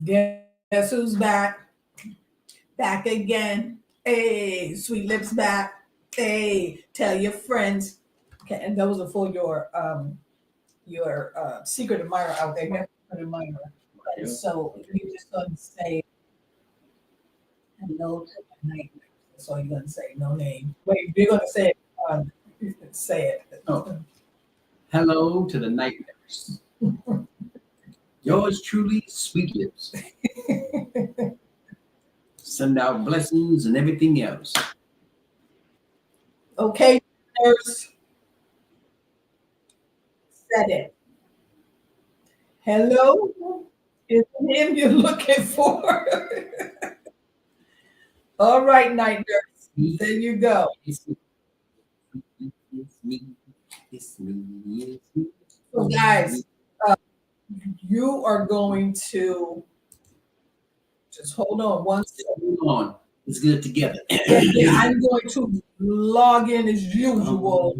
Guess who's back? Back again. Hey, Sweet Lips back. Hey, tell your friends. Okay, and those are for your secret admirer out there, your secret admirer. And so you're just gonna say hello to the night. That's all you're gonna say. No name. Wait, you're gonna say it. Say it. Oh, hello to the nightmares. Yours truly, Sweet Lips. Send out blessings and everything else. Okay, nurse. Said it. Hello. Is him you're looking for? All right, night nurse. There you go. It's me. It's me. It's me. It's me. So, guys, uh, you are going to just hold on one second. Hold on. Let's get it together. Yeah, I'm going to log in as usual.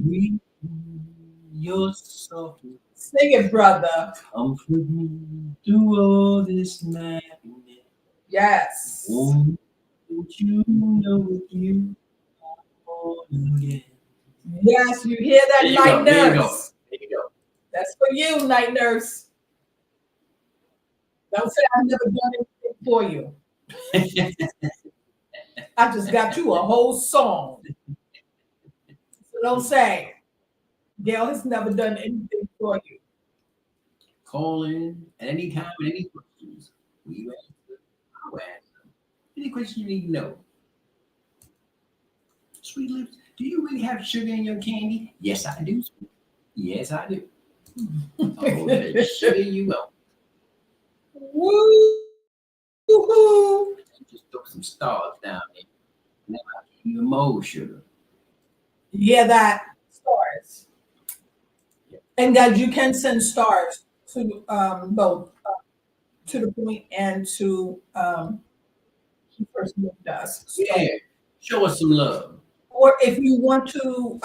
You're so Sing it, brother. comfort me through all this madness. Yes. Won't you know with you born again? Yes, you hear that, There you night go. There you go. nurse? There you go. That's for you, night nurse. Don't say I've never done anything for you. I just got you a whole song. So don't say Gail has never done anything for you. Call in at any time with any questions. We answer. I'll answer. Any question you need to know. Sweet Lips, do you really have sugar in your candy? Yes, I do. Yes, I do. Oh, the sugar you will. Woo-hoo. Just throw some stars down there. Now I give you more sugar. Yeah, that stars. Yeah. And guys, you can send stars to both to the point and to the person who does. So, Yeah. Show us some love. or if you want to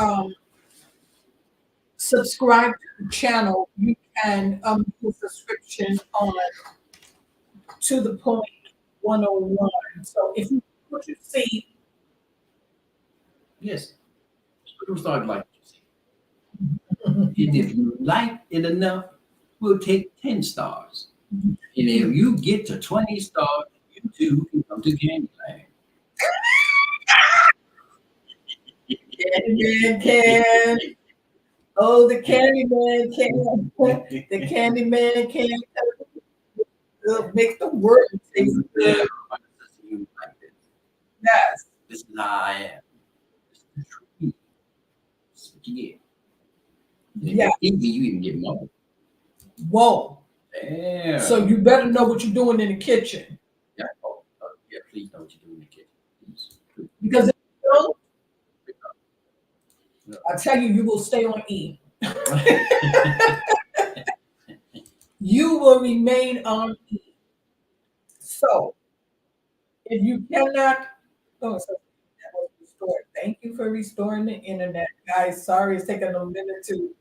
subscribe to the channel, you can do a subscription on to the point 101. So if you what you see, Yes. Superstars like you see. And if you like it enough, we'll take 10 stars. And if you get to 20 stars, you too can come to Candyland. Candyman can. Oh, the Candyman can. The Candyman can make the world taste Yeah, good. you like this. Yes. This is how I am. This is the truth. This is what you get. And if Yeah. you eat me, you even get more. Whoa. Yeah. So you better know what you're doing in the kitchen. Yeah. Yeah, please know what you do in the kitchen. Please. Because if you don't, No. I tell you, you will stay on E. You will remain on E. So if you cannot, oh, so that was restored. Thank you for restoring the internet, guys. Sorry it's taking a minute to,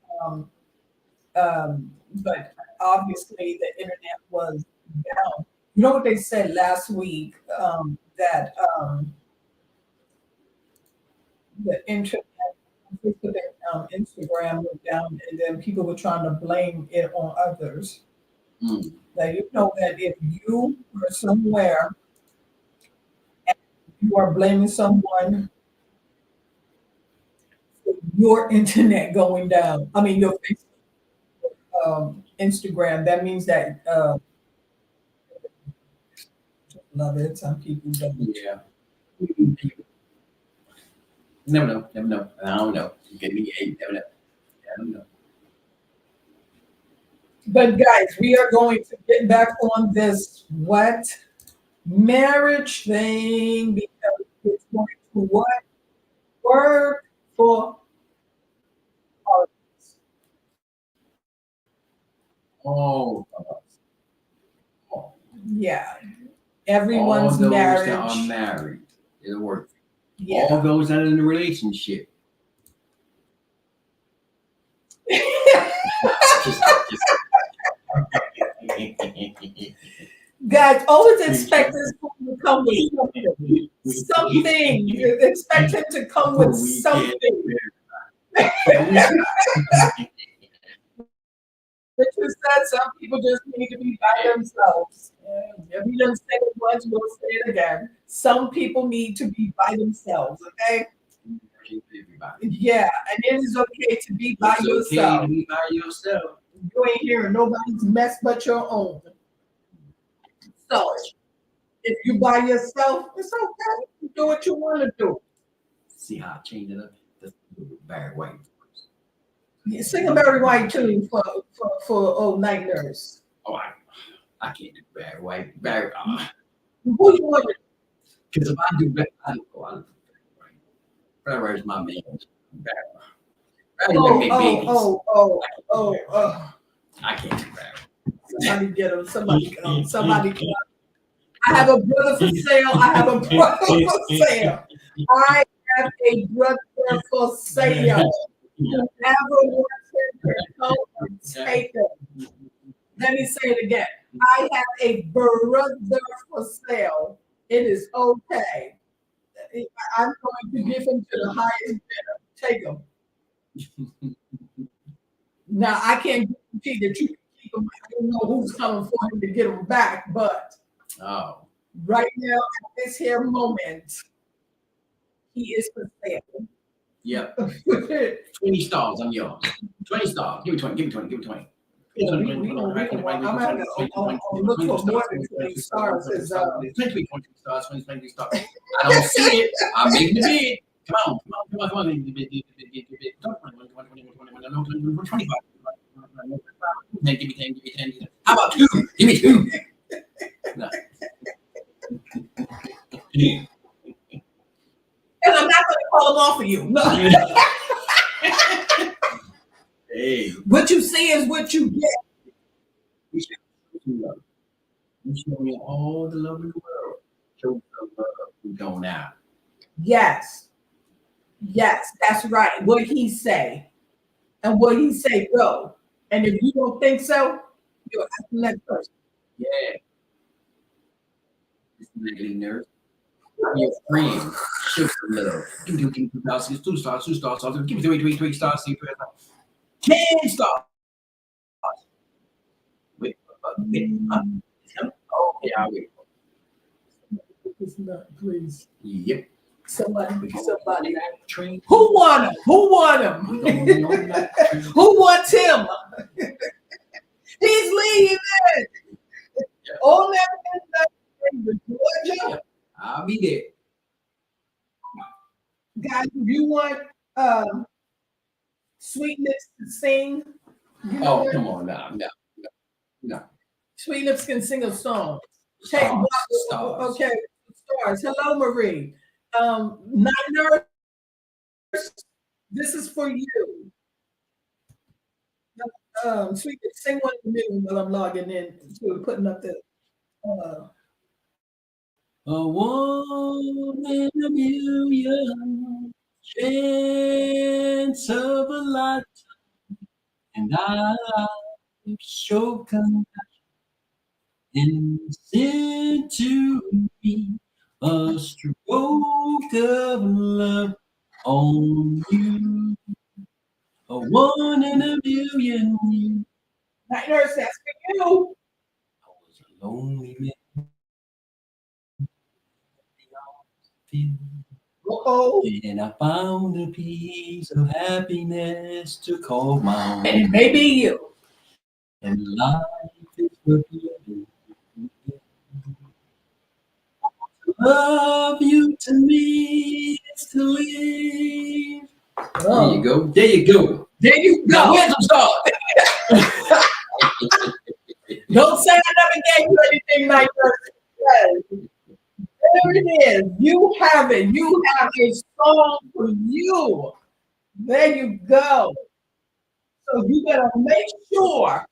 but obviously the internet was down. You know what they said last week that the internet, Facebook and Instagram went down, and then people were trying to blame it on others. Mm. Now you know that if you are somewhere and you are blaming someone for your internet going down, I mean your Facebook, Instagram, that means that love it. Some people don't. Yeah. You never know. Never know. I don't know. You get me. You never know. I don't know. But guys, we are going to get back on this what marriage thing because it's going to what work for us. All of us. Yeah, All everyone's those that are marriage. married. It'll work. Yeah. All those that are in a relationship. Just Guys, always expect this fool to come with something. Something. Expect him to come with We can't. something. But you said some people just need to be by themselves. If we done said it once, we'll say it again. Some people need to be by themselves, okay? Everybody. Yeah, and it is okay to be by It's okay to yourself. be by yourself. You ain't hearing nobody's mess but your own. So if you by yourself, it's okay. You do what you want to do. See how I changed it up? That's Barry White. Yeah, sing a Barry White tune for old night nurse. Oh, I can't do Barry White. Barry, Who you want to because if I do Barry, I don't go out of Barry White. Barry White's my man. Barry, Barry let oh, me oh, babies. oh, oh, oh, oh. I can't do Barry. Somebody get him. Somebody come. Somebody come. I have a brother for sale. I have a brother for sale. I have a brother for sale. Whoever wants him can come and take him. Let me say it again. I have a brother for sale. It is okay. I'm going to give him to the highest bidder. Take him. Now I can't guarantee that you can keep him. I don't know who's coming for him to get him back, but Oh, right now at this here moment, he is for sale. yep. Yeah, 20 stars. I'm yours. 20 stars. Give me 20. Give me 20. Give me 20. we don't want. I'm gonna look for more than 20 stars. Is 20 stars. 20 stars. I don't see it. I'm making the bid. Come on. Come on. Come on. Come on. Give me 25. Man, give me 10. Give me 10. How about two? Give me two. No. and I'm not gonna call him off of you. No. Hey, What you see is what you get. we show you love. We show you all the love in the world. Show the love we don't have. Yes. Yes, that's right. What he say and what he say go. And if you don't think so, you're asking that person. Yeah. This negative nurse. Your friend. Show some love. Give me 2 stars. 2 stars. Give me three stars. 10 stars. Wait. Huh? Oh, yeah, I wait. It's not, please. Yep. Somebody. Train. Who want him? Who want him? Who wants him? He's leaving. All that in Georgia. Yep. I'll be there. Guys, if you want Sweet Lips to sing, you know Oh, what? come on now. No. Sweet Lips can sing a song. Take Stars. okay, stars. Hello, Marie. Night nurse, this is for you. Sweet Lips, sing one of the new while I'm logging in to putting up the. A one in a million chance of a lifetime, and I show compassion and send to me a stroke of love on you. A one in a million. Night nurse, that's for you. I was a lonely man. Uh-oh. And I found a piece of happiness to call my And own. it may be you. And life is worth living. Love you to me is to live. There you go. There you go. There you Now go. where's some stars? Don't say I never gave you anything like that. There it is. You have it. You have a song for you. There you go. So you better make sure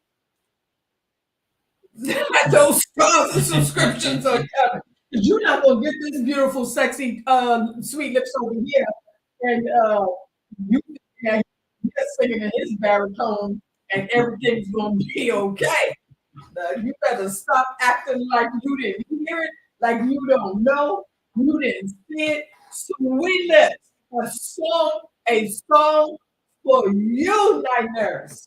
that those stars and subscriptions are coming. Because you're not gonna get this beautiful, sexy, sweet lips over here, and you yeah, you're singing in his baritone, and everything's gonna be okay. You better stop acting like you didn't hear it, like you don't know, you didn't see it. Sweetness, a song for you, night nurse.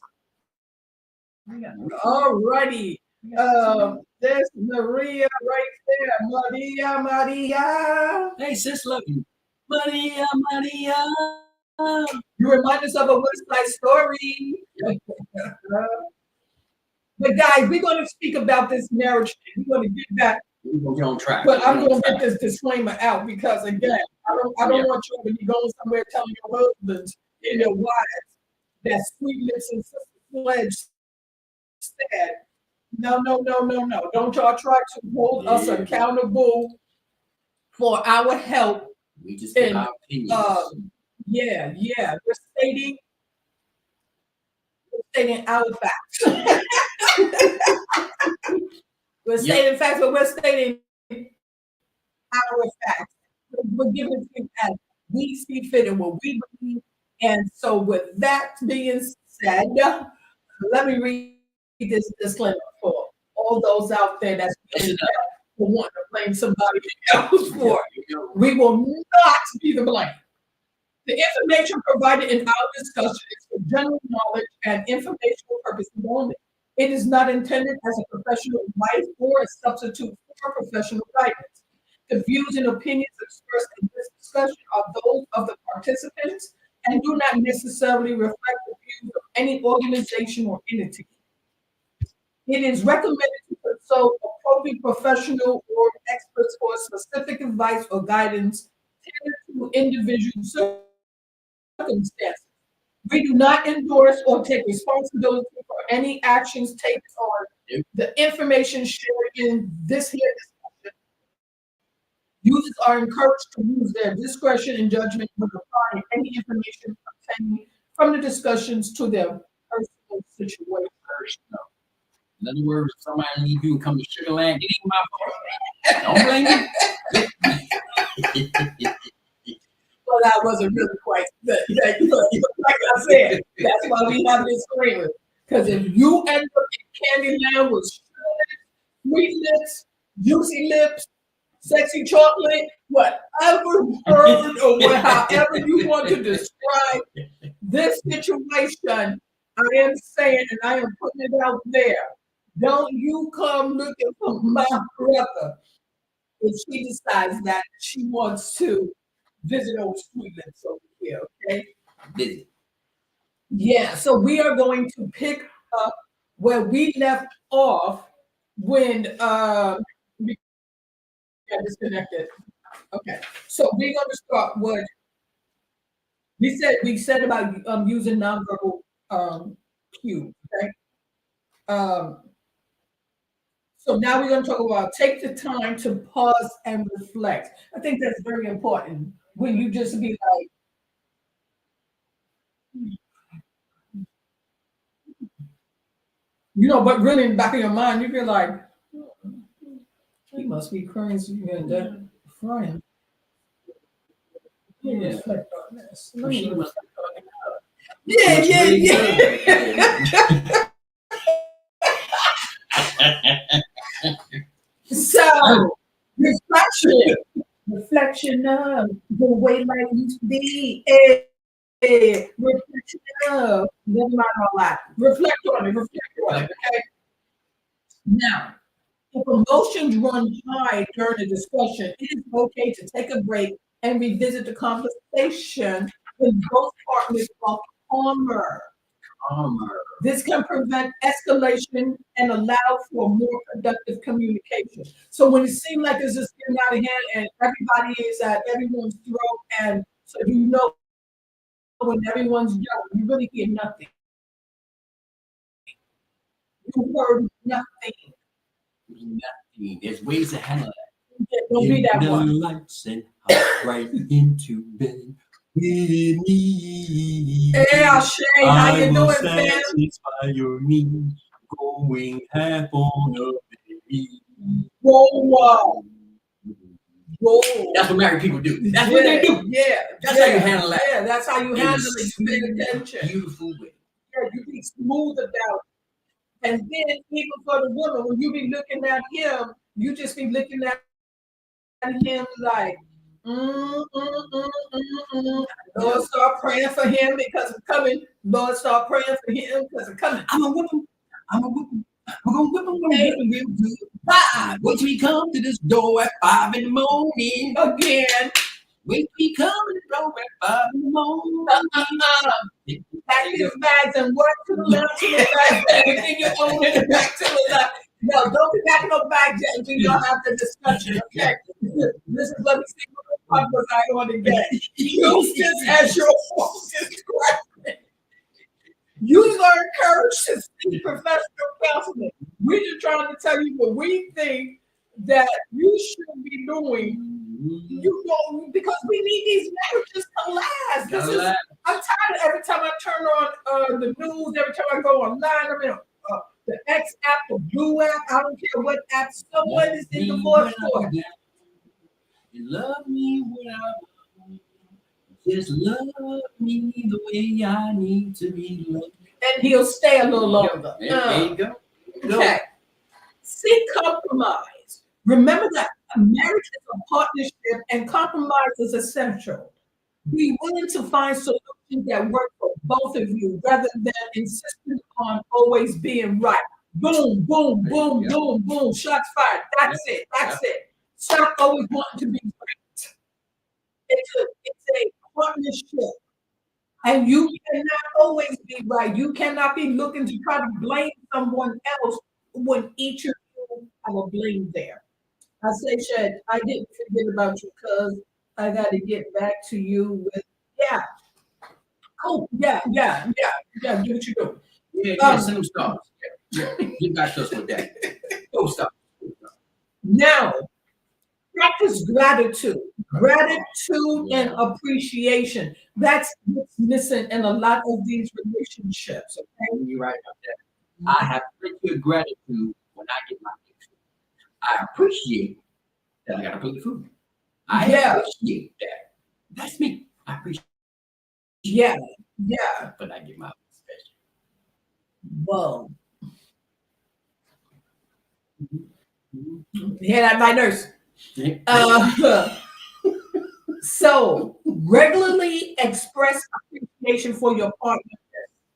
Alrighty. There's Maria right there. Maria, Maria. Hey, sis, love you. Maria, Maria. You remind us of a West Side Story. But guys, we're going to speak about this marriage thing. We're going to get back. We're going to get on track. But I'm going to get this disclaimer out because, again, I don't want you to be going somewhere telling your husbands and your wives that Sweet Lips and Sister Sledge said, no. Don't y'all try to hold us accountable for our help. We just give our opinions. Yeah. We're stating our facts. We're stating facts, but we're stating our facts. We're giving it to you as we see fit and what we believe. And so, with that being said, let me read this disclaimer for all those out there that's for wanting to blame somebody else for it. We will not be the blame. The information provided in our discussion is for general knowledge and informational purposes only. It is not intended as a professional advice or a substitute for professional guidance. The views and opinions expressed in this discussion are those of the participants and do not necessarily reflect the views of any organization or entity. It is recommended to consult appropriate professional or experts for specific advice or guidance tailored to individual circumstances. We do not endorse or take responsibility for any actions taken on the information shared in this here discussion. Users are encouraged to use their discretion and judgment when applying any information obtained from the discussions to their personal situation. In other words, if somebody leave you and come to Sugar Land, it ain't my fault. Don't blame me. Well, that wasn't really quite good. Like I said, that's why we have this disclaimer. Because if you end up in Candyland with sweet lips, juicy lips, sexy chocolate, whatever word or however you want to describe this situation, I am saying, and I am putting it out there. Don't you come looking for my brother if she decides that she wants to visit old Sweet Lips over here, okay? Visit. Yeah, so we are going to pick up where we left off when we got disconnected. Okay, so we're going to start with we said about using nonverbal cues, okay? So now we're going to talk about take the time to pause and reflect. I think that's very important when you just be like, but really in the back of your mind, you feel like, he must be crazy and that frying. Let me reflect on this. Let me reflect on it. Yeah. So, reflection of the way life used to be. Reflection of, never mind all that. Reflect on it, okay? Now, if emotions run high during a discussion, it is okay to take a break and revisit the conversation when both partners are calmer. This can prevent escalation and allow for more productive communication. So when it seems like it's just getting out of hand and everybody is at everyone's throat, and so when everyone's yelling, you really hear nothing. You heard nothing. There's ways to handle that. Yeah, don't be that one. Lights and hop right into bed with me. Hey, Shay, how you doing, fam? Satisfy your needs, going half on a baby. Whoa. That's what married people do. That's what they do. Yeah, that's how you handle that. Yeah, that's how you handle it. You pay attention. Beautiful way. Yeah, you be smooth about it. And then even for the woman, when you be looking at him, you just be looking at him like, Yeah. Lord, start praying for him because I'm coming. Lord, start praying for him because I'm coming. I'm gonna whip him. I'm gonna whip him. We're gonna whip him. We're gonna Hey, whip him real good. Five. Wait till he come to this door at 5 in the morning. again, Wait till he come to the door at 5 in the morning. pack his bags and work to the left, to the right, everything you own in the back to the left. No, don't be packing no bags yet until y'all have the discussion. Okay, this is let me see what was I on again. Use this as your focus question. Use our courage to seek professional counseling. We're just trying to tell you what we think that you should be doing. You know, because we need these marriages to last. This is I'm tired every time I turn on the news, every time I go online, I'm in the X app, the Blue app, I don't care what app, someone is in divorce court. You love me without just love me the way I need to be loved. And he'll stay a little longer. There you go. Okay. Seek compromise. Remember that a marriage is a partnership and compromise is essential. Be willing to find solutions that work for both of you rather than insisting on always being right. Boom, boom, boom, boom, boom. Shots fired. That's it. That's it. Stop always wanting to be right. It's a partnership. And you cannot always be right. You cannot be looking to try to blame someone else when each of you have a blame there. I say, Shed, I didn't forget about you because I got to get back to you with, yeah, cool, yeah, do what you do. Yeah, send them stars. Yeah, get back to us with that. Go stop. Now, practice gratitude. Gratitude and appreciation. That's what's missing in a lot of these relationships. Okay. You're right about that. I have plenty of gratitude when I get my food. I appreciate that I got to put the food. I appreciate that. That's me. I appreciate Yeah. but I get my special. Whoa. Hear that, my nurse? So regularly express appreciation for your partner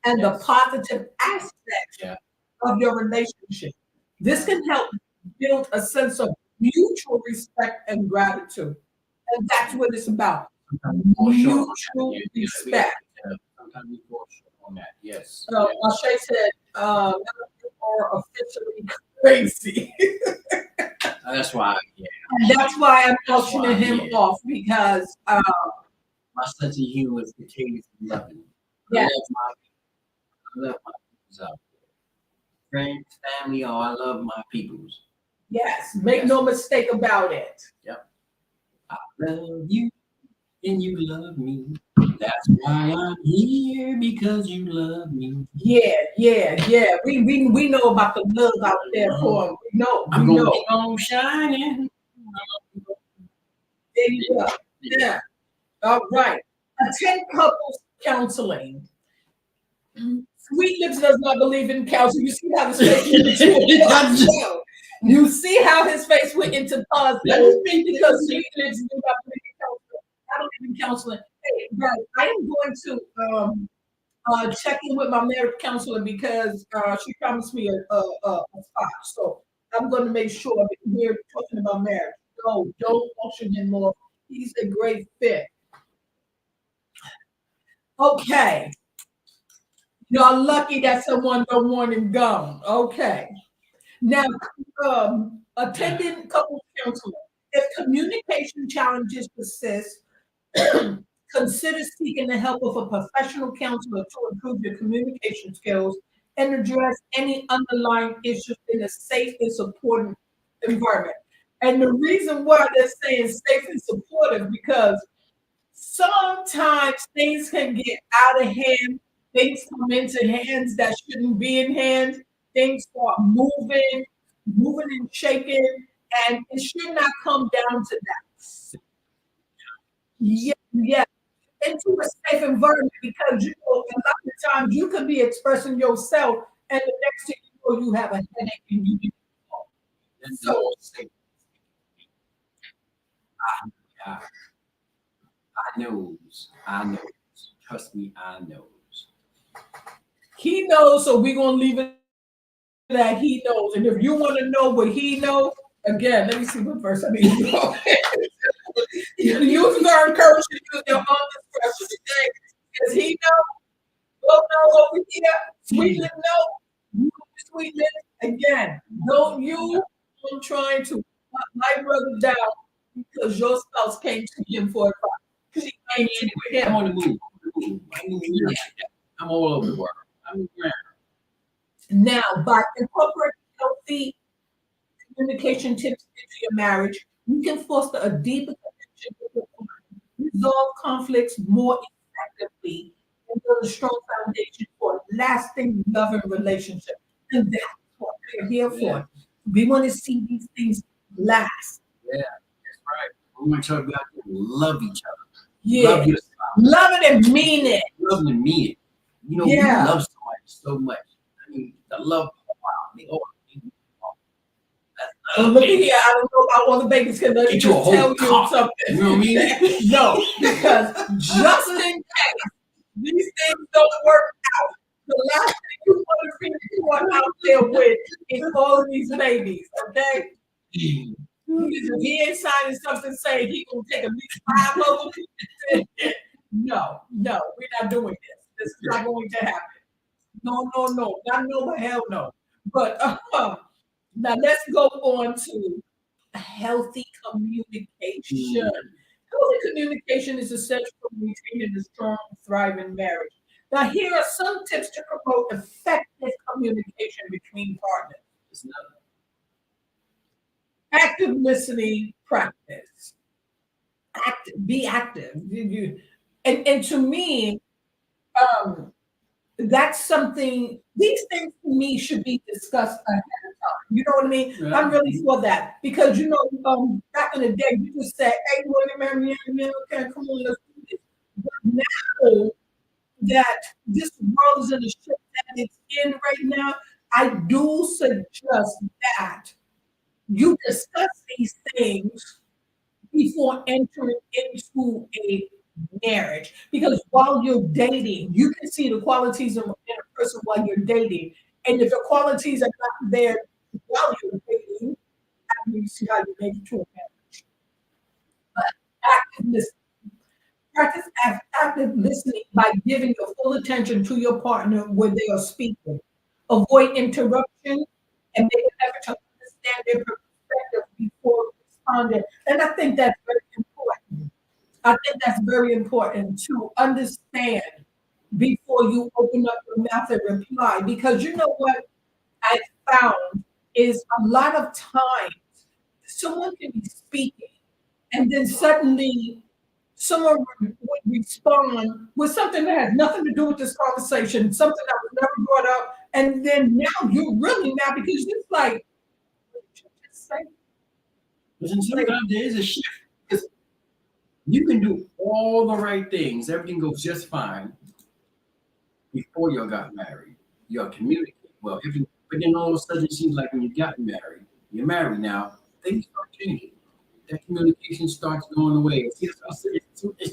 and the positive aspects of your relationship. This can help build a sense of mutual respect and gratitude. And that's what it's about. Mutual respect. Sometimes we fall short on that. Yes. So Ashay said, you are officially crazy. That's why. Yeah. And that's why I'm auctioning him off because my sense of humor is contagious and loving. Yeah. I love my peoples out there. Friends, family, I love my peoples. Yes, make no mistake about it. Yep. I love you and you love me. That's why I'm here because you love me. Yeah. We know about the love out there for him. I'm gonna keep on shining. There you go. Yeah. All right. Attend couples counseling. Sweet Lips does not believe in counseling. You see how his face went into pause. You see how his face went into pause because Sweet Lips do not believe in counseling. I don't even counseling. Hey, guys, I am going to check in with my marriage counselor because she promised me a spot. So I'm going to make sure that we're talking about marriage. No, don't auction him off. He's a great fit. Okay. Y'all lucky that someone don't want him gone. Okay. Now, attending couples counseling. If communication challenges persist, consider seeking the help of a professional counselor to improve your communication skills and address any underlying issues in a safe and supportive environment. And the reason why they're saying safe and supportive because sometimes things can get out of hand. Things come into hands that shouldn't be in hands. Things start moving and shaking, and it should not come down to that. Yeah, into a safe environment because you know a lot of times you could be expressing yourself, and the next thing before you have a headache and you get called. And the So Lord say, I, I knows, I knows. Trust me, I knows. he knows, so we're gonna leave it at he knows. And if you want to know what he knows, again, let me see what verse I need to go. The users are encouraged to use their own discretion today because he knows. Go know over here, sweetness no, sweetness again. Don't you I'm trying to cut my brother down because your spouse came to him for advice. Because he came to Anyway, I'm him. on the move. I'm moving around like that. I'm all over the world. I'm moving around. Now, by incorporating healthy communication tips into your marriage, you can foster a deeper connection with your partner, resolve conflicts more effectively, and build a strong foundation for a lasting, loving relationship. And that's what we're here Yeah, for. We want to see these things last. yeah, that's right. We want to talk about love each other. Yeah. Love your spouse. Love it and mean it. Love them and mean it. You know, we Yeah. love somebody so much. I mean, the love, wow, they all Well, look at here. I don't know about all the babies can let me get you a just whole tell you cup. something. You know what I mean? No, because just in case these things don't work out, the last thing you want to be the one out there with is all of these babies, okay? Because if he ain't signing something saying he gonna take at least 5 of them, no, we're not doing this. This is not going to happen. No, not no, but hell no. But now let's go on to healthy communication. Healthy communication is essential for maintaining a strong, thriving marriage. Now, here are some tips to promote effective communication between partners. It's not, Active listening practice. Be active. And to me, um, that's something. These things to me should be discussed ahead of time. You know what I mean? yeah. I'm really for that because back in the day, you just said, "Hey, you want to marry me? Okay, come on, let's do this." But now that this world is in the ship that it's in right now, I do suggest that you discuss these things before entering into a marriage. Because while you're dating, you can see the qualities in a person while you're dating. And if the qualities are not there while you're dating, how do you see how you make it to a marriage? But active listening. Practice active listening by giving your full attention to your partner when they are speaking. Avoid interruption and make an effort to understand their perspective before responding. And I think that's very important. I think that's very important to understand before you open up your mouth and reply. Because you know what I found is a lot of times someone can be speaking and then suddenly someone would respond with something that has nothing to do with this conversation, something that was never brought up, and then now you're really mad because it's like, what did you just say? Listen, sometimes there is a shift. Because you can do all the right things, everything goes just fine before you got married. You'll communicate well. But then all of a sudden, it seems like when you got married, you're married now, things start changing. That communication starts going away. It's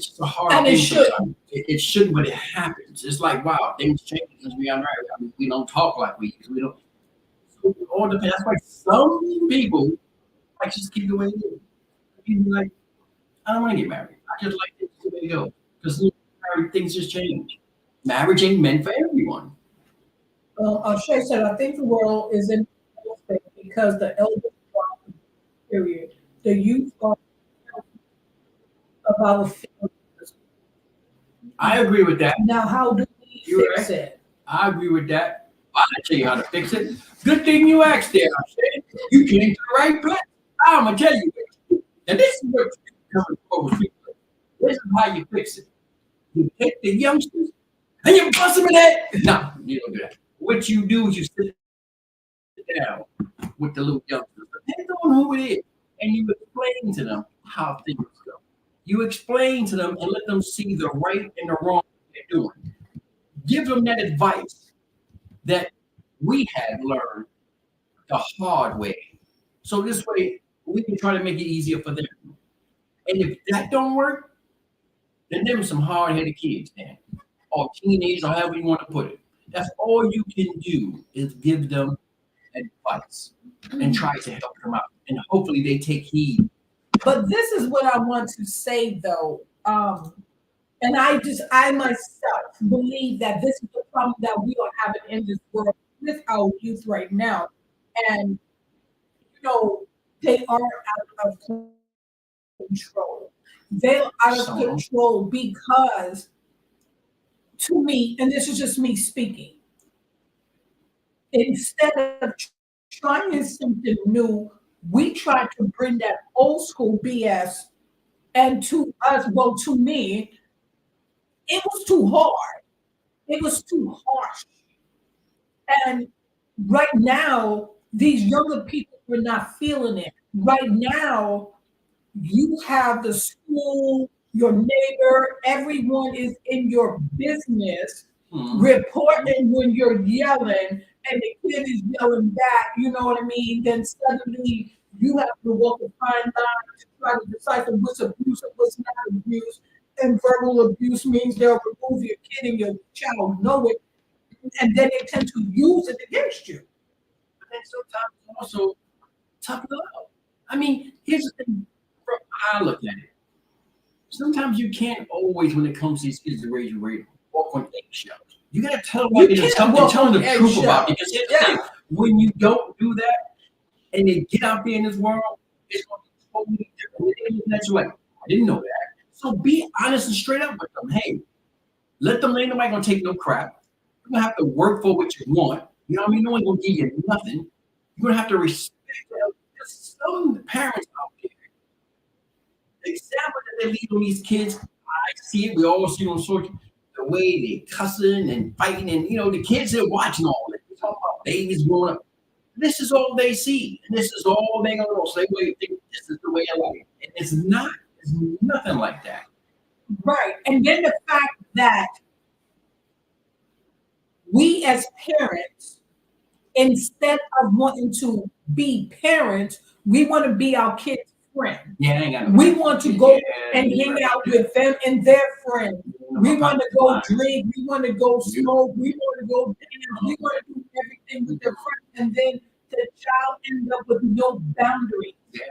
just a hard And thing. it should. It shouldn't, but it happens. It's like, wow, things change since we got married. I mean, we don't talk like we used. We don't. So it all depends. That's why some people like just keep the way it is. People like, I don't want to get married. I just like this the way it goes. Because married, things just change. Marriage ain't meant for everyone. Shay said, I think the world is in because the elders are, period. The youth are of our feelings. I agree with that. Now, how do we You're fix right. it? I agree with that. I'll tell you how to fix it. Good thing you asked there. I said you came to the right place. I'm gonna tell you. And this is what you come forward with. This is how you fix it. You take the youngsters and you bust them in the head. No, you don't do that. What you do is you sit down with the little youngsters, depending on who it is, and you explain to them how things go. You explain to them and let them see the right and the wrong they're doing. Give them that advice that we had learned the hard way. So this way, we can try to make it easier for them. And if that don't work, then them some hard-headed kids, man, or teenagers, or however you want to put it. That's all you can do is give them advice and try to help them out, and hopefully they take heed. But this is what I want to say though. And I myself believe that this is the problem that we are having in this world with our youth right now. And, you know, they are out of control. They're out of Some control because, to me, and this is just me speaking, instead of trying something new, we try to bring that old school BS. And to us, well, to me, it was too hard. It was too harsh. And right now, these younger people were not feeling it. Right now, you have the school, your neighbor, everyone is in your business mhm. reporting when you're yelling and the kid is yelling back, you know what I mean? Then suddenly you have to walk a fine line to try to decipher what's abuse and what's not abuse. And verbal abuse means they'll remove your kid and your child know it, and then they tend to use it against you. But then sometimes also tough it out. I mean, here's the thing from how I look at it. Sometimes you can't always, when it comes to these kids, the way you rate them, walk on eggshells. You gotta tell them You what it is, can't walk tell them on the truth about it. eggshells. Because here's the thing: Yeah. when you don't do that, and they get out there in this world, it's gonna be totally different. They're gonna look at you like, I didn't know that. So be honest and straight up with them. Hey, let them know ain't nobody gonna take no crap. You're gonna have to work for what you want. You know what I mean? No one's gonna give you nothing. You're gonna have to respect them. There's some parents out there, the example that they leave on these kids, I see it, we all see it on social, the way they cussing and fighting, and the kids are watching all this. We're talking about babies growing up. This is all they see, and this is all they're gonna know. So they think this is the way I like it. And it's not, it's nothing like that. Right. And then the fact that we as parents, instead of wanting to be parents, we want to be our kids' friend. Yeah, I ain't got no We time. want to Yeah, go and you're hang right. out with them and their friends. We My want to pocket's go mine. drink. We want to go You, smoke. We want to go dance. We want to do everything with their friends. And then the child ends up with no boundaries. yeah.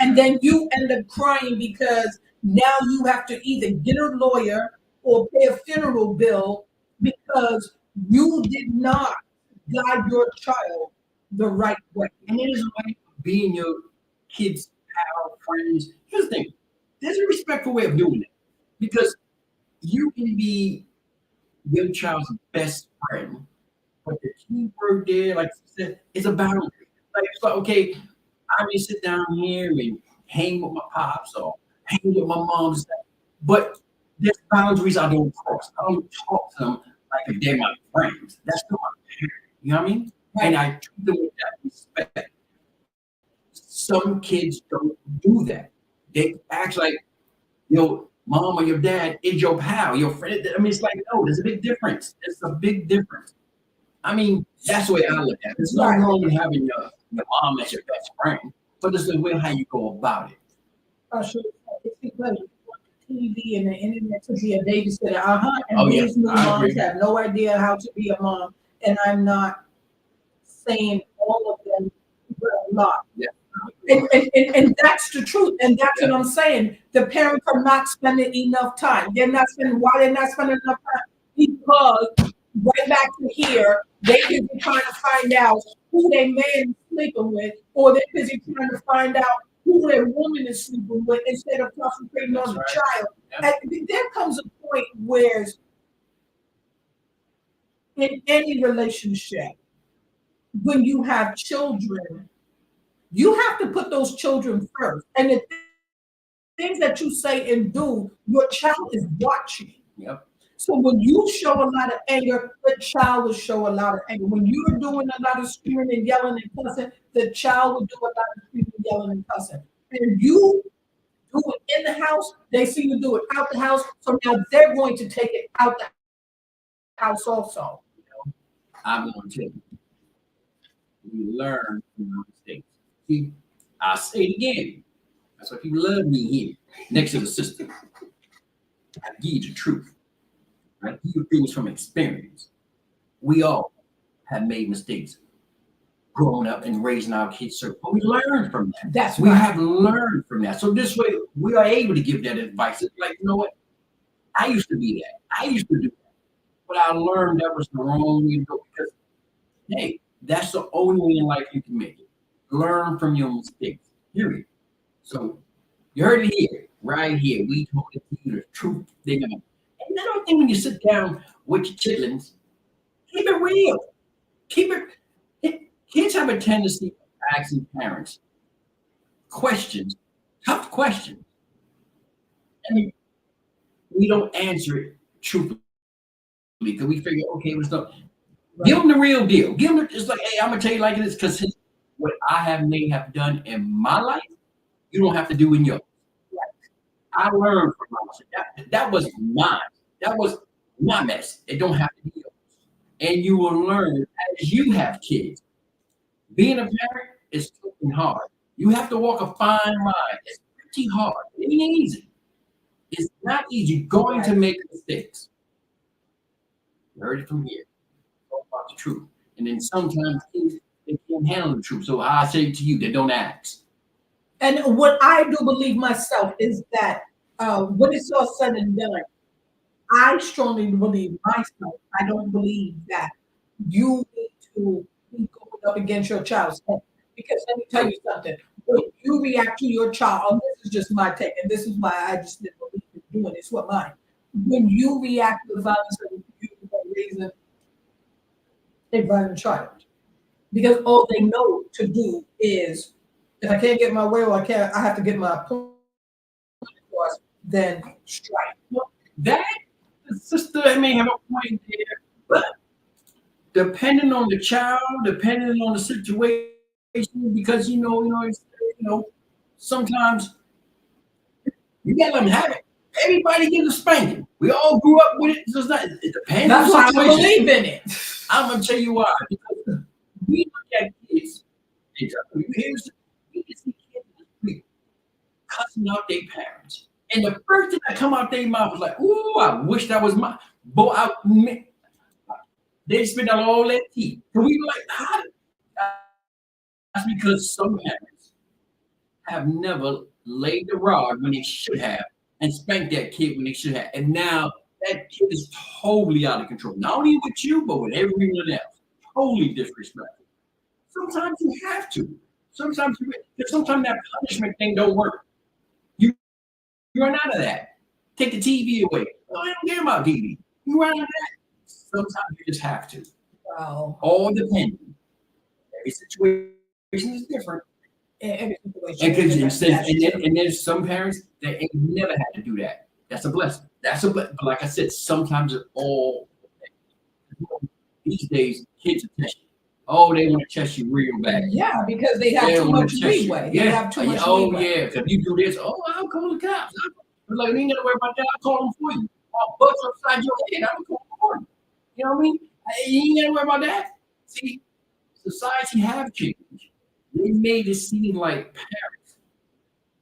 And then you end up crying because now you have to either get a lawyer or pay a funeral bill because you did not guide your child the right way. And there's a way of being your kids' pal, friends. Here's the thing: there's a respectful way of doing it because you can be your child's best friend, but the key word there, like you said, is a boundary. Like it's like, okay, I may sit down here and hang with my pops or hang with my moms, but there's boundaries I don't cross. I don't talk to them like if they're my friends. That's not my parent. You know what I mean? And Right. I treat them with that respect. Some kids don't do that. They act like your mom or your dad is your pal, your friend. I mean, it's like, no, there's a big difference. There's a big difference. I mean, that's the way I look at it. There's nothing Right. wrong with having your mom as your best friend, but it's the way how you go about it. Sure. It's because you want the TV and the internet to be a babysitter. Uh-huh. And Oh, yeah, these new I moms agree. have no idea how to be a mom. And I'm not saying all of them, but a lot. Yeah. And that's the truth. And that's what I'm saying. The parents are not spending enough time. They're not spending, why they're not spending enough time? Because right back to here, they busy trying to find out who their man is sleeping with, or they're busy trying to find out who their woman is sleeping with instead of concentrating That's on the right. child. Yeah. And there comes a point where in any relationship, when you have children, you have to put those children first. And the things that you say and do, your child is watching. Yep. So when you show a lot of anger, the child will show a lot of anger. When you're doing a lot of screaming and yelling and cussing, the child will do a lot of screaming, yelling, and cussing. And you do it in the house, they see you do it out the house. So now they're going to take it out the house also. I'm going to. We learn from our mistakes. See, I'll say it again. That's why people love me here, next to the sister. I give you the truth. I give you things from experience. We all have made mistakes growing up and raising our kids, but we learn from that. That's We right. have learned from that. So this way, we are able to give that advice. It's like, you know what? I used to be that. I used to do that. But I learned that was the wrong way to go because, hey, that's the only way in life you can make it. Learn from your mistakes. Period. So you heard it here, right here. We told it to you the truth thing. And another thing, when you sit down with your chitlins, keep it real. Keep it. Kids have a tendency of asking parents questions, tough questions, and we don't answer it truthfully because we figure, okay, what's up? Give them the real deal. Give them. It's like, hey, I'm gonna tell you like it is because what I may have done in my life, you don't have to do in yours. I learned from my mistake. That was mine. That was my mess. It don't have to be yours. And you will learn as you have kids. Being a parent is fucking hard. You have to walk a fine line. It's pretty hard. It ain't easy. It's not easy. You're going to make mistakes. You heard it from here. Talk about the truth. And then sometimes kids they can't handle the truth. So I say to you, they don't ask. And what I do believe myself is that when it's all said and done, I strongly believe myself. I don't believe that you need to be going up against your child's head. Because let me tell you something. When you react to your child, and this is just my take, and this is why I just didn't believe in doing this with mine. When you react to the violence of you are raising a violent child, because all they know to do is if I can't get my way or I have to get my point across, then strike. Well, that the sister may have a point there, but depending on the child, depending on the situation, because sometimes you gotta let them have it. Everybody gets a spanking. We all grew up with it. So it's not, it depends That's on why the I situation. believe in it. I'm gonna tell you why. Because we look at kids, and we can see kids in the street cussing out their parents. And the first thing that come out their mouth was like, "Ooh, I wish that was my boy." They spit out all that tea. And we were like, how? That's because some parents have never laid the rod when they should have and spanked that kid when they should have. And now that kid is totally out of control. Not only with you, but with everyone else. Totally disrespectful. Sometimes you have to. Sometimes that punishment thing don't work. You run out of that. Take the TV away. Oh, I don't care about TV. You run out of that. Sometimes you just have to. Wow. All depending. Every situation is different. Every And, situation. and there's some parents that ain't never had to do that. That's a blessing. But like I said, sometimes it's all these days kids are testing. Oh, they want to test you real bad. Yeah, because they have too much leeway. Yeah. They have too much Oh leeway. yeah. If you do this, oh I'll call the cops. I'm like, you ain't gotta worry about that. I'll call them for you. I'll bust upside your head. I'll call them for you. You know what I mean? You ain't gotta worry about that. See, society have changed. They made it seem like parents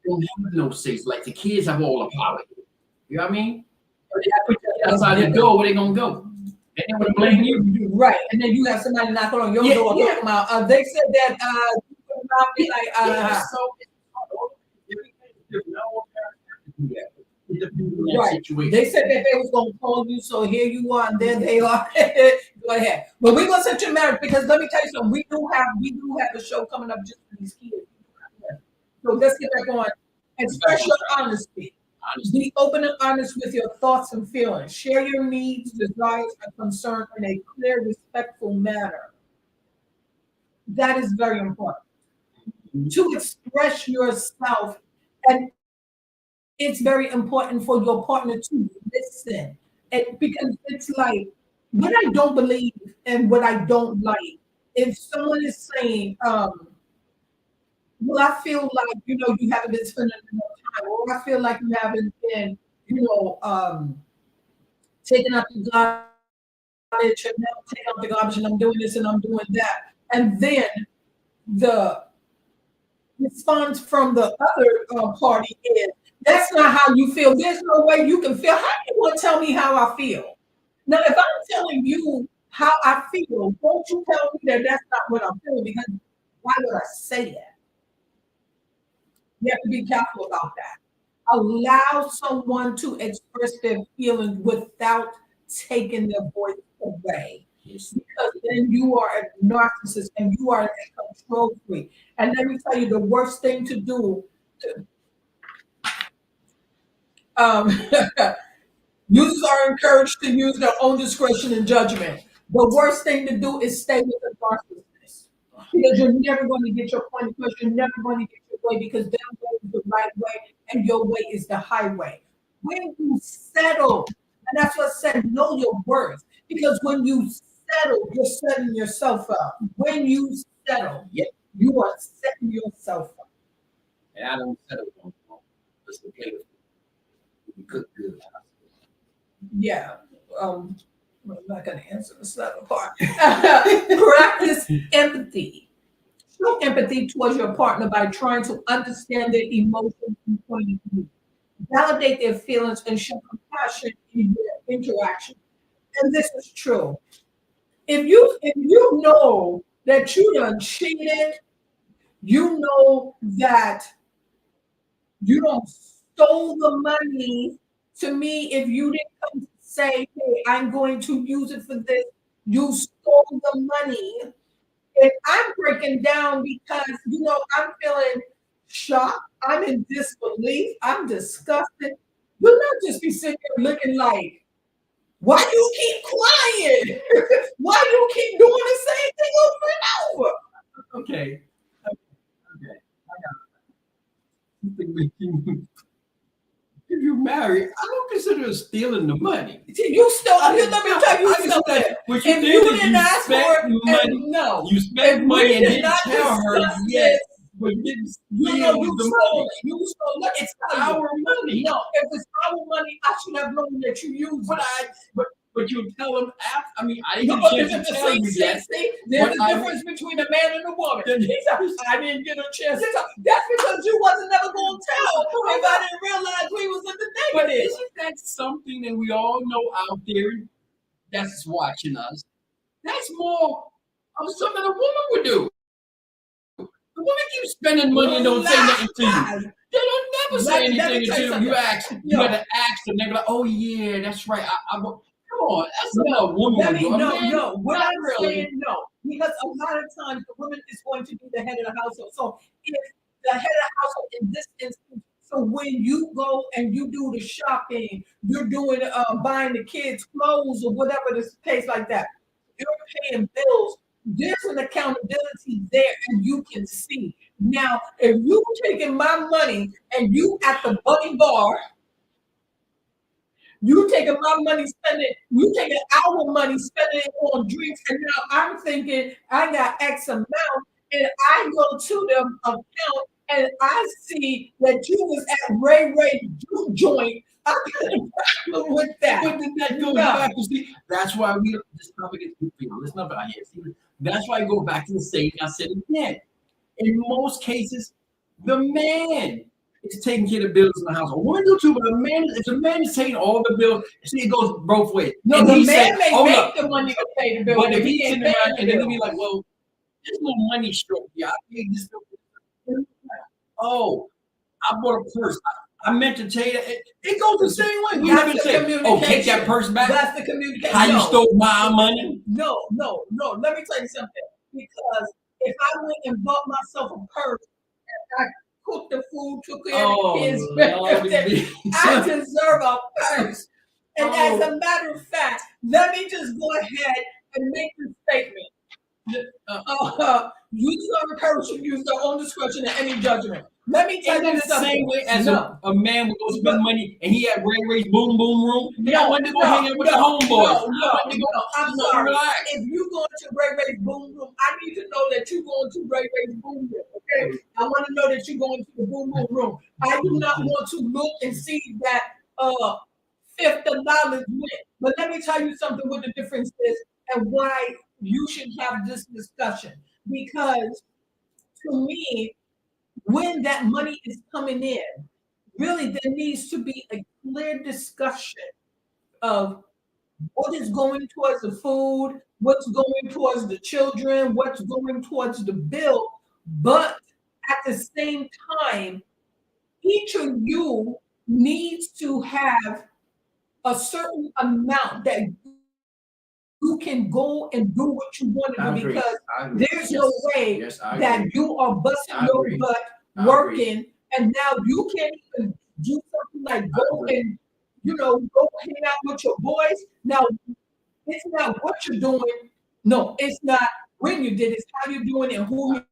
don't have no say. Like the kids have all the power. You know what I mean? But they have to put you outside the door, where they gonna go? They don't want to blame you. Right. And then you have somebody knocking on your door talking about, they said that you put them out, be like, right. They said that they was gonna call you, so here you are, and there they are. Go ahead. But we're gonna set your marriage because let me tell you something. We do have a show coming up just for these kids. So let's get back on. Express your honesty. Be open and honest with your thoughts and feelings. Share your needs, desires, and concerns in a clear, respectful manner. That is very important. To express yourself, and it's very important for your partner to listen. Because it's like what I don't believe and what I don't like. If someone is saying, well, I feel like you haven't been spending enough time, or I feel like you haven't been, taking out the garbage, and now I'm taking out the garbage, and I'm doing this and I'm doing that, and then the response from the other party is, "That's not how you feel. There's no way you can feel. How do you want to tell me how I feel? Now, if I'm telling you how I feel, won't you tell me that that's not what I'm feeling? Because why would I say that? You have to be careful about that. Allow someone to express their feelings without taking their voice away. Yes. Because then you are a narcissist and you are a control freak. And let me tell you, the worst thing to do, to, um, users are encouraged to use their own discretion and judgment. The worst thing to do is stay with the narcissist because you're never going to get your point across. You're never going to get your way because their way is the right way and your way is the highway. When you settle, and that's what I said, know your worth. Because when you settle, you're setting yourself up. When you settle, Yep. you are setting yourself up. And I don't settle on just the play with we cook good. Yeah. I'm not going to answer the second part. Practice empathy. Show empathy towards your partner by trying to understand their emotions and point of view. Validate their feelings and show compassion in their interaction. And this is true. If you know that you done cheated, you know that you don't stole the money. To me, if you didn't come to say, "Hey, I'm going to use it for this," you stole the money. And I'm breaking down because I'm feeling shocked. I'm in disbelief. I'm disgusted. You'll not just be sitting there looking like, why you keep crying? Why you keep doing the same thing over and over? Okay. Okay. I got if you marry, I don't consider it stealing the money. You still, let me tell you something. What you If did you is didn't you ask for spent it, money. no. You spent If money we and did didn't not tell her discuss yet, this, but didn't you steal know, you the stole money. it. You stole it. It's our money. No, if it's our money, I should have known that you used But it. but you tell them after. I mean, I No, didn't get a chance to tell you yet. there's But a I difference between a man and a woman. Then- He said, I didn't get a chance to tell. That's because you wasn't never going to tell if I didn't realize we was in the But negative. isn't that something that we all know out there that's watching us? That's more of something a woman would do. The woman keeps spending money and don't say nothing to you. They don't never say anything until you ask. You had to ask them. They be like, "Oh yeah, that's right." Come on, that's something a woman would do. No. What not I'm really. saying, no, because a lot of times the woman is going to be the head of the household. So if the head of the household in this instance, so when you go and you do the shopping, you're doing buying the kids clothes or whatever the case like that. You're paying bills. There's an accountability there, and you can see. Now, if you taking my money and you at the bunny bar, you taking my money, spending, you taking our money, spending it on drinks, and now I'm thinking I got X amount, and I go to the account and I see that you was at Ray joint. I'm gonna problem with that. But then that goes back to see. That's why we. This topic is listen up out here. See, that's why I go back to the same. I said again. In most cases, the man is taking care of the bills in the house. A woman do too, but if the man is taking all the bills, see, it goes both ways. No, and the he man say, may make the money to pay the bill, but if he's ain't sitting paying around the and then bill. he'll be like, "Well, there's no money short. Yeah, I paid this bill." Oh, I bought a purse. I meant to tell you that it goes the same way. We never say, "Oh, take that purse back." That's the communication. How you stole my money? No. Let me tell you something. Because if I went and bought myself a purse, and I cooked the food, took care of the kids, I deserve a purse. And as a matter of fact, let me just go ahead and make this statement. Users are encouraged to use their own discretion in any judgment. Let me tell Isn't you that the something. same way as a man would go spend money and he had Ray's boom boom room? I wanted to go hang out with the homeboys. I'm sorry. If you go to Ray's boom room, I need to know that you're going to Ray's boom room. Okay, I want to know that you're going to the boom boom room. I do not want to look and see that $50 went. But let me tell you something. What the difference is and why you should have this discussion because to me, when that money is coming in, really there needs to be a clear discussion of what is going towards the food, what's going towards the children, what's going towards the bill. But at the same time, each of you needs to have a certain amount that you can go and do what you want to I do agree. because I agree. there's Yes. no way Yes, I that agree. you are busting I your agree. butt I agree. working and now you can't even do something like I go agree. and go hang out with your boys. Now it's not what you're doing. No, it's not when you did it, it's how you're doing it and who you're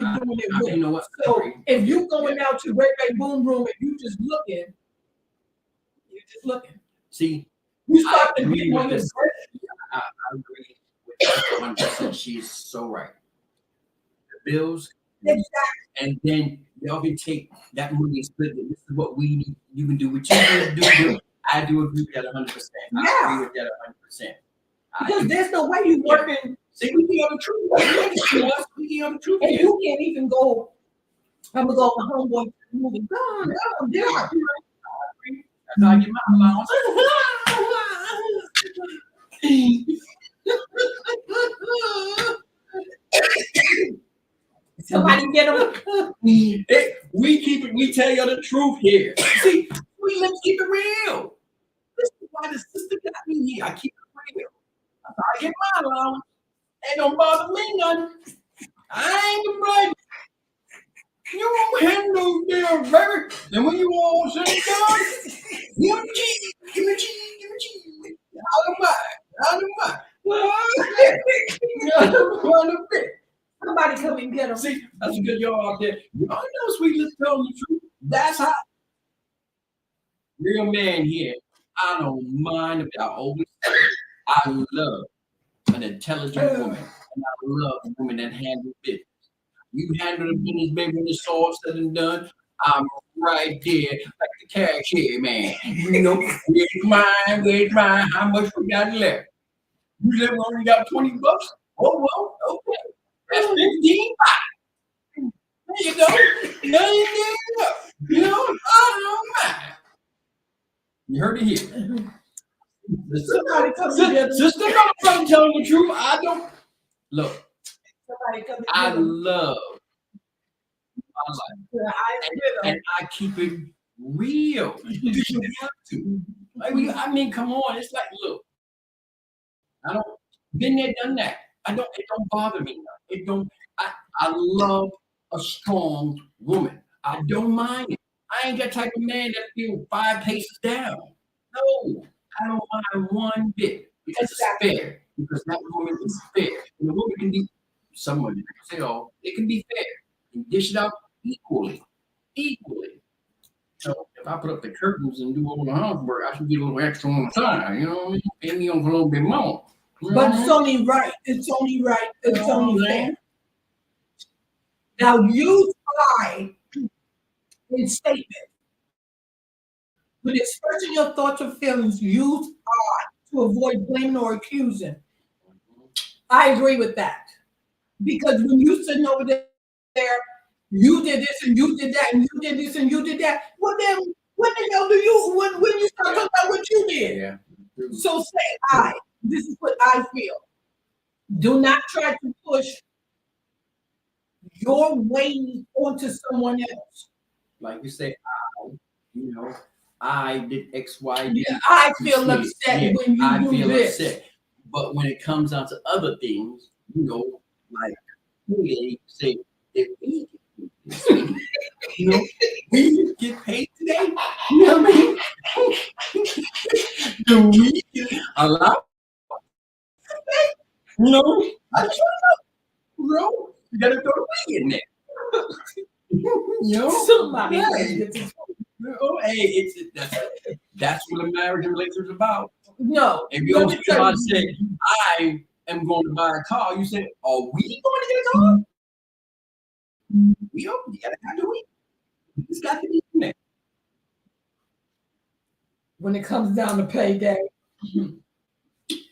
doing it with. You know what? I So agree. if you going Yeah. out to Ray Ray Boom Room and you're just looking. See, You I start to agree get with on your this. I agree with her 100%. She's so right. The bills, exactly. and then y'all can take that money and split it. This is what we need. You can do what you need to do. I do agree with that 100%. I Yeah. agree with that 100%. Because there's no way you working. See, we can have the truth. We can have the truth. And Here. you can't even go. I'm gonna go with my homeboy to the movie. Go on, Yeah, yeah. that's how I get my allowance. Somebody get him. We keep it. We tell you the truth here. See, let's keep it real. This is why the sister got me here. I keep it real. That's how I get my allowance. Ain't don't bother me none. I ain't complaining. You won't have no damn baby. And when you all said and done, give me cheese, give me cheese, give me cheese. Out of mine, out of mine. Out of bit. Somebody come and get him. See, that's a good y'all out there. Y'all know sweet little telling the truth. That's how real man here. I don't mind if I always say it. I love an intelligent woman. And I love a woman that handles business. You handle the business, baby, when it's all said and done. I'm right there, like the cashier, man. You know, where's mine, how much we got left? You said we only got 20 bucks? Oh, well, okay. That's 15. There you go. There you go. You know, I don't mind. You heard it here. Somebody come and get him. Sister, I'm telling the truth. I don't. Look, Somebody come and I get him. love my life. And I keep it real. You have to. I mean, come on. It's like, look, I don't been there, done that. It don't bother me now. It don't I love a strong woman. I don't mind it. I ain't that type of man that feel 5 paces down. No, I don't mind one bit because it's fair. Because that woman is fair. And the woman can be someone you can say, oh, it can be fair. You dish it out equally. Equally. So if I put up the curtains and do all the housework, I should get a little extra on the side. You know what I mean? Pay me on a little bit more. But it's only right. It's only right. It's only fair. Now use I in statement. When expressing your thoughts or feelings, use I to avoid blaming or accusing. I agree with that. Because when you sitting over there, you did this and you did that and you did this and you did that. Well then what the hell do you when you start talking about what you did? Yeah. So say I. This is what I feel. Do not try to push your weight onto someone else. Like you say, I did X, Y, Z. Yeah, I feel upset when you I do feel this. upset. But when it comes down to other things, like they say, if we get this, we get paid today. You know what I mean? Do we get allowed? I just want you gotta throw the weed in there. Somebody that's what a marriage and relationship is about. No. If you don't about to say, I am going to buy a car, you say, are we going to get a car? We gotta do it. It's got to be in there. When it comes down to payday,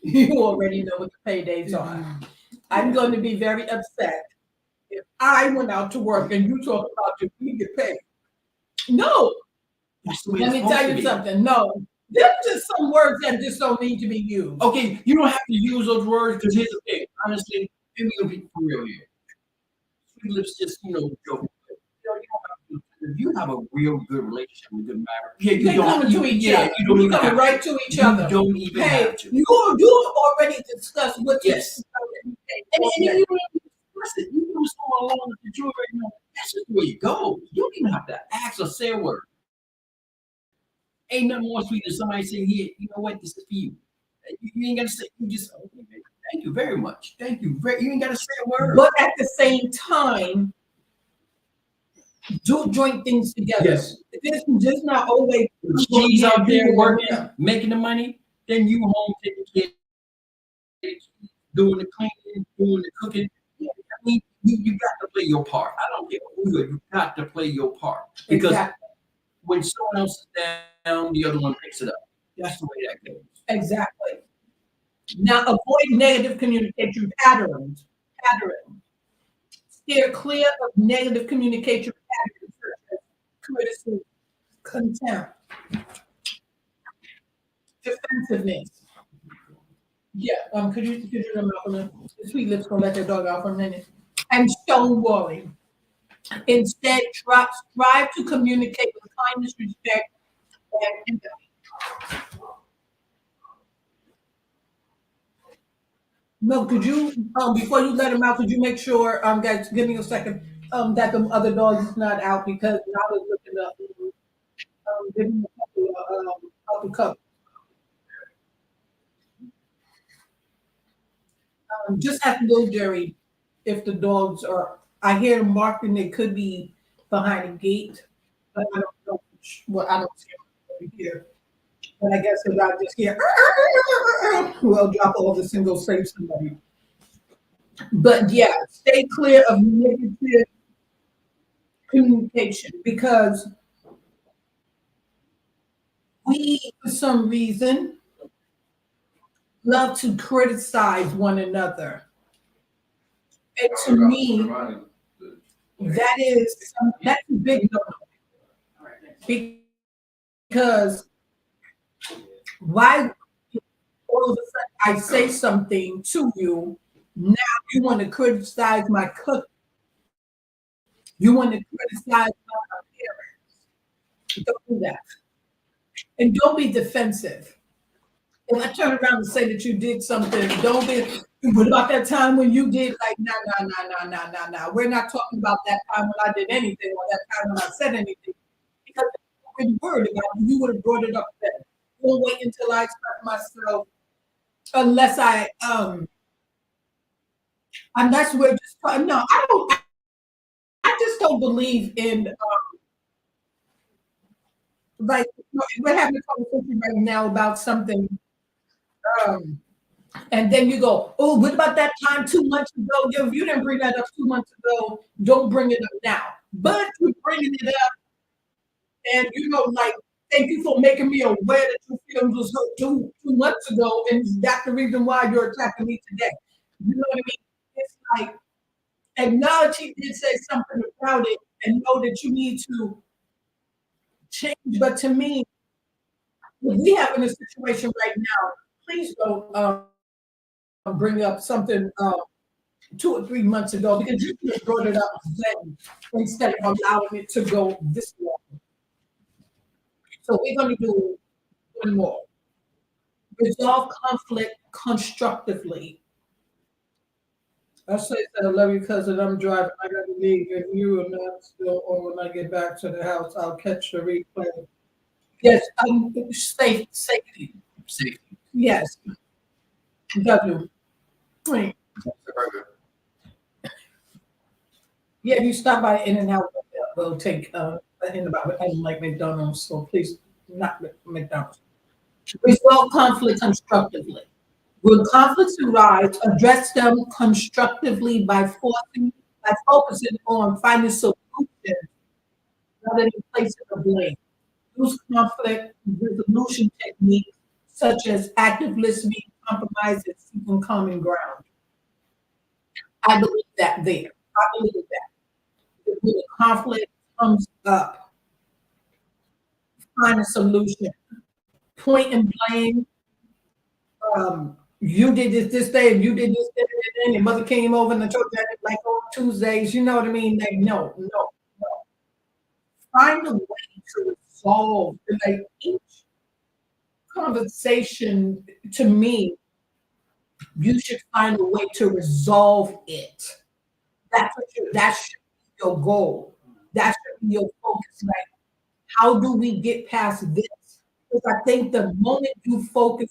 you already know what the paydays are. I'm going to be very upset if I went out to work and you talk about if we get paid. No, That's the way let it's me supposed tell to you be. something. No, there's just some words that just don't need to be used. Okay, you don't have to use those words because here's the thing. Honestly, let me be for real here. Sweet lips just joke. If you have a real good relationship with good marriage, yeah, you They don't. coming to each Yeah, other. you don't You even coming have right to. to each You other. don't even Hey, have to. you already discussed what you Yes, and you don't even express it. You do so along that you already know that's just the way it goes. You don't even have to ask or say a word. Ain't nothing more sweet than somebody saying, "Here, you know what? This is for you." You ain't gotta say. You just okay, baby. Thank you very much. Thank you. You ain't gotta say a word. but at the same time, do joint things together. Yes. This is just not always If she's yeah, out do there it working, yeah. making the money, then you home taking care of the kids, doing the cleaning, doing the cooking. Yeah, I mean, you got to play your part. I don't care who you are, you got to play your part. Because Exactly. when someone else is down, the other one picks it up. That's the way that goes. Exactly. Now avoid negative communication patterns. Pattern. Steer clear of negative communication patterns such as criticism, contempt, defensiveness. Yeah, could you come out for a minute? The sweet lips gonna let their dog out for a minute. And stonewalling. Instead, strive to communicate with kindness, respect, and empathy. No, could you before you let him out, could you make sure guys, give me a second, that the other dog is not out because I was looking up giving a couple of cup. Just have to know, Jerry, if the dogs are. I hear them barking. They could be behind a gate, but I don't know. Well, I don't see them over here. But I guess if I just hear, well, drop all this and go save somebody. But yeah, stay clear of negative communication because we, for some reason, love to criticize one another. And to me, that's a big no because why all of a sudden I say something to you, now you want to criticize my cook, you want to criticize my appearance. Don't do that. And don't be defensive. If I turn around and say that you did something, don't be. What about that time when you did like nah. We're not talking about that time when I did anything or that time when I said anything. Because if you were worried about it, you would have brought it up then. Don't wait until I express myself unless unless we're just no, I just don't believe in like we're having a conversation right now about something um and then you go, oh, what about that time 2 months ago? Yo, if you didn't bring that up 2 months ago, don't bring it up now. But you're bringing it up, and like, thank you for making me aware that your feelings was hurt 2 months ago, and that's the reason why you're attacking me today. You know what I mean? It's like acknowledge he did say something about it, and know that you need to change. But to me, if we have in a situation right now, please don't bring up something 2 or 3 months ago because you could have brought it up then instead of allowing it to go this long. So we're going to do one more. Resolve conflict constructively. I say that I love you cousin. I'm driving. I got to leave. If you are not still on when I get back to the house, I'll catch the replay. Yes, safety. Safety. Yes, love you. Right. Yeah, if you stop by In and Out, we'll take in about I don't like McDonald's, so please not McDonald's. Resolve conflict constructively. When conflicts arise, address them constructively by focusing on finding solutions rather than placing the blame. Use conflict resolution techniques such as active listening, compromise, and seeking common ground. I believe that there. I believe that. When the conflict comes up, find a solution. Point and blame. You did this day, and you did this day, and your mother came over and I told you that like on Tuesdays. You know what I mean? Like no, no, no. Find a way to resolve. Like each conversation, to me, you should find a way to resolve it. That should be your goal. That should be your focus. Like, how do we get past this? Because I think the moment you focus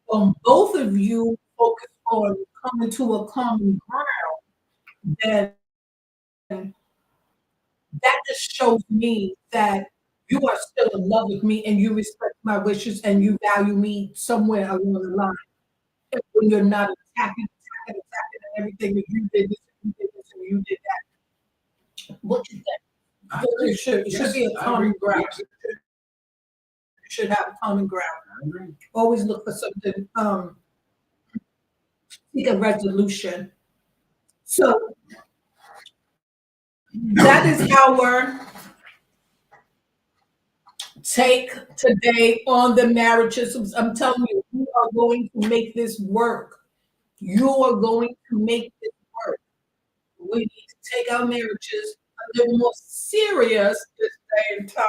on both of you focus on coming to a common ground, then that just shows me that you are still in love with me and you respect my wishes and you value me somewhere along the line. When you're not attacking and everything that you did this and you did this and you did that. What you think? It should be a common ground. You should have a common ground. Always look for something, seek a resolution. So that is our take today on the marriages. I'm telling you, you are going to make this work. You are going to make this work. We need to take our marriages a little more serious this day and time.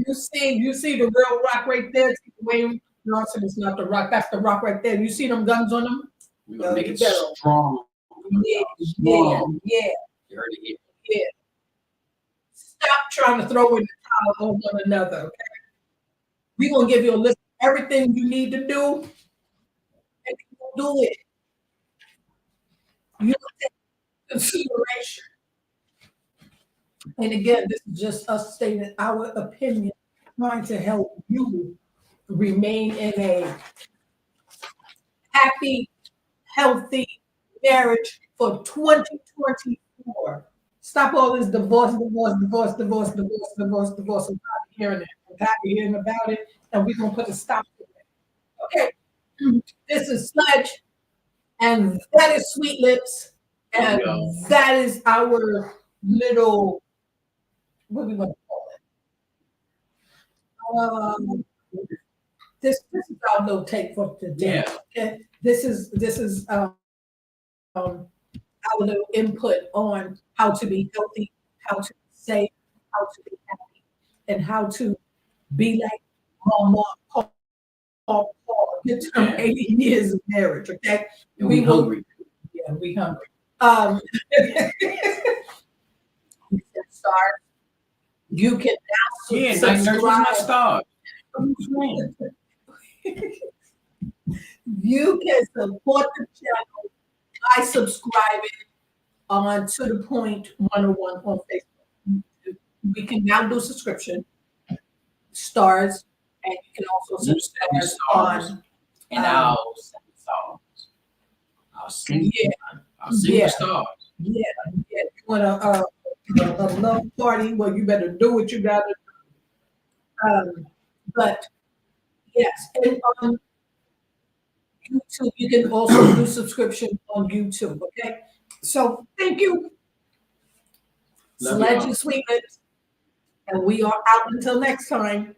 You see the real rock right there. Wayne Johnson is not the rock. That's the rock right there. You see them guns on them? We're gonna make it strong. Yeah, yeah. You heard it here. Yeah. Stop trying to throw in the towel on one another. Okay? We're gonna give you a list of everything you need to do, and you will do it. You will take consideration. And again, this is just us stating our opinion, trying to help you remain in a happy, healthy marriage for 2024. Stop all this divorce. I'm tired of hearing it. I'm tired of hearing about it, and we're gonna put a stop to it. Okay, this is Sludge, and that is Sweet Lips, and that is our little, what we want to call it. This is our little take for today. Yeah. Okay, this is our little input on how to be healthy, how to be safe, how to be happy, and how to be like Mama, Paul, get to them 80 years of marriage. Okay, And we hungry. Yeah, we hungry. You can start. You can now Yeah, night nurse was my subscribe. star. You can support the channel by subscribing on To The Point 101 on Facebook. We can now do subscription stars, and you can also New subscribe stars. on. And I'll sing songs. I'll sing. Yeah. I'll sing Yeah. the stars. Yeah. You want a love party? Well, you better do what you gotta do. But yes, and on YouTube, you can also do subscription on YouTube. Okay, so thank you. Love Sledge y'all. and Sweetness, and we are out until next time.